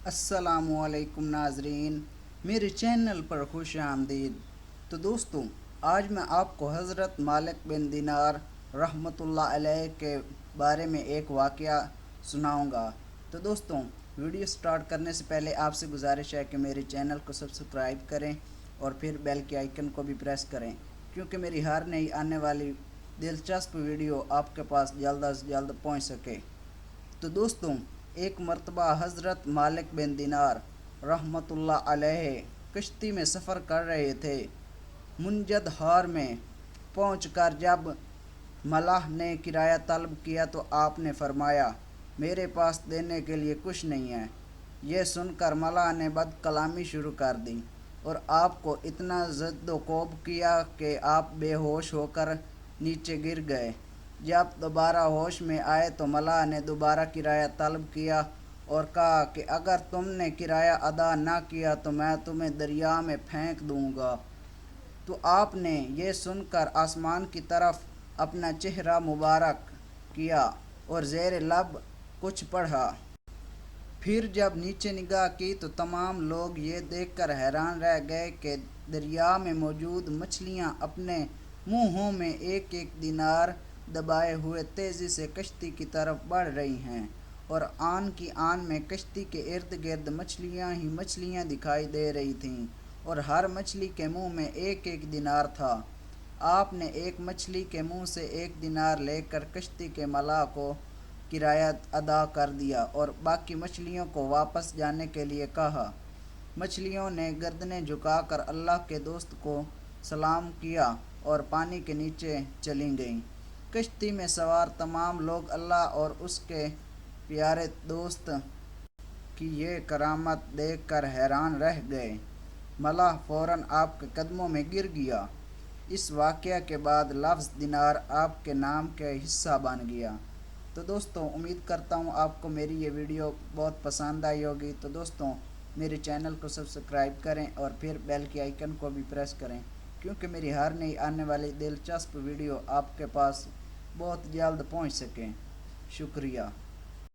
अस्सलामुअलैकुम नाजरीन, मेरे चैनल पर खुश आमदीद। तो दोस्तों, आज मैं आपको हज़रत मालिक बिन दिनार रहमतुल्लाह अलैह के बारे में एक वाक़या सुनाऊंगा। तो दोस्तों, वीडियो स्टार्ट करने से पहले आपसे गुजारिश है कि मेरे चैनल को सब्सक्राइब करें और फिर बेल के आइकन को भी प्रेस करें, क्योंकि मेरी हर नई आने वाली दिलचस्प वीडियो आपके पास जल्द से जल्द पहुंच सके। तो दोस्तों, एक मर्तबा हज़रत मालिक बिन दिनार रहमतुल्लाह अलैह कश्ती में सफ़र कर रहे थे। मुंजद हार में पहुंचकर जब मलाह ने किराया तलब किया तो आपने फरमाया, मेरे पास देने के लिए कुछ नहीं है। यह सुनकर मलाह ने बदकलामी शुरू कर दी और आपको इतना ज़द्दोकोब किया कि आप बेहोश होकर नीचे गिर गए। जब दोबारा होश में आए तो मलाह ने दोबारा किराया तलब किया और कहा कि अगर तुमने किराया अदा ना किया तो मैं तुम्हें दरिया में फेंक दूंगा। तो आपने ये सुनकर आसमान की तरफ अपना चेहरा मुबारक किया और ज़ेर लब कुछ पढ़ा। फिर जब नीचे निगाह की तो तमाम लोग ये देखकर हैरान रह गए कि दरिया में मौजूद मछलियाँ अपने मुंहों में एक एक दिनार दबाए हुए तेज़ी से कश्ती की तरफ बढ़ रही हैं, और आन की आन में कश्ती के इर्द गिर्द मछलियाँ ही मछलियाँ दिखाई दे रही थीं, और हर मछली के मुंह में एक एक दिनार था। आपने एक मछली के मुंह से एक दिनार लेकर कश्ती के मलाह को किराया अदा कर दिया और बाकी मछलियों को वापस जाने के लिए कहा। मछलियों ने गर्दनें झुकाकर अल्लाह के दोस्त को सलाम किया और पानी के नीचे चली गईं। कश्ती में सवार तमाम लोग अल्लाह और उसके प्यारे दोस्त की ये करामत देखकर हैरान रह गए। मलाह फ़ौरन आपके कदमों में गिर गया। इस वाक़या के बाद लफ्ज़ दिनार आपके नाम के हिस्सा बन गया। तो दोस्तों, उम्मीद करता हूँ आपको मेरी ये वीडियो बहुत पसंद आई होगी। तो दोस्तों, मेरे चैनल को सब्सक्राइब करें और फिर बेल के आइकन को भी प्रेस करें, क्योंकि मेरी हर नई आने वाली दिलचस्प वीडियो आपके पास बहुत जल्द पहुँच सकें। शुक्रिया।